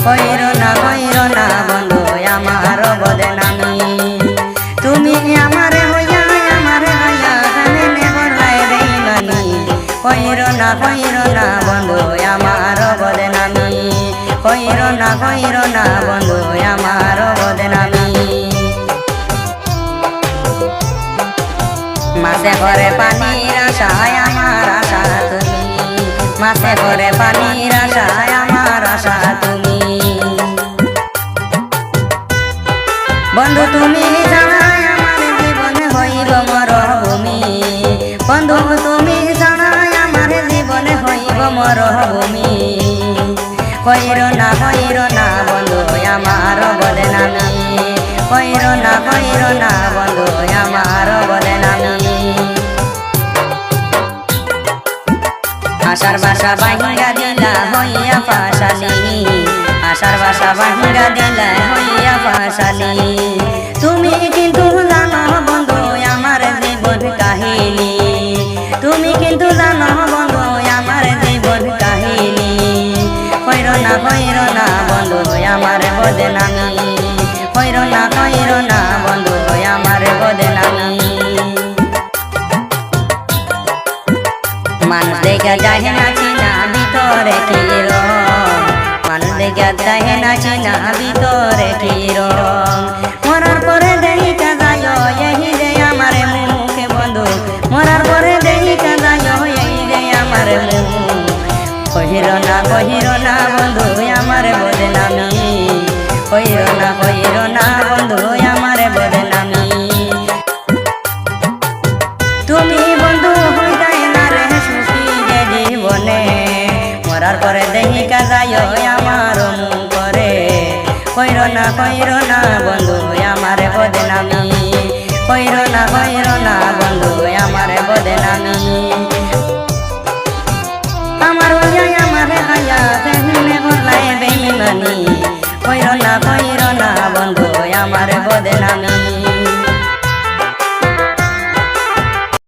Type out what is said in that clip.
কইরো না বন্ধু আমার বদনামি। তুমি আমারে হইয়া কানে বলাই বেইমানি। কইরো না বন্ধু আমার বদনামি। কইরো না বন্ধু আমার বদনামি। মাসে করে পানির আশায় আমার আশা তুমি। মাসে করে পানির আশায় আমার আশা তুমি। বন্ধু তুমি জানাই আমার জীবনে হইব মরভূমি। বন্ধু তুমি জানাই আমার জীবনে হইব মরভূমি। কইরো না বন্ধু আমার বদনামি। কইরো না বন্ধু আমার বদনামি। আশার বাসা বাহিরা দিলা হইয়া পাশালি। আশার বাসা বাহিরা দিলা হইয়া পাশালি। তুমি কিন্তু জানো বন্ধু আমার জীবন কাহিনী। তুমি কিন্তু জানো বন্ধু আমার জীবন কাহিনী। কইরো না বন্ধু আমার বদনামি। কইরো না বন্ধু আমার বদনামি। মানুষ দেখা যায় না চিনা ভিতরে কি রং। মানুষ দেখা যায় না চিনা ভিতরে কি রং। মরার পরে দেখা যায় এই যে আমার মুখে বন্ধু। মরার পরে দেখা যায় এই যে আমার মুখ। কইরো না বন্ধু আমার বদনামি। কইরো না বন্ধু আমার বদনামি। তুমি বন্ধু হইতাই না রে সুখী যে জীবনে। মরার পরে দেখা যায় আমার মুখ করে। কইরো না বন্ধু আমার বদনামি। কইরো না বন্ধু আমার বদনামি।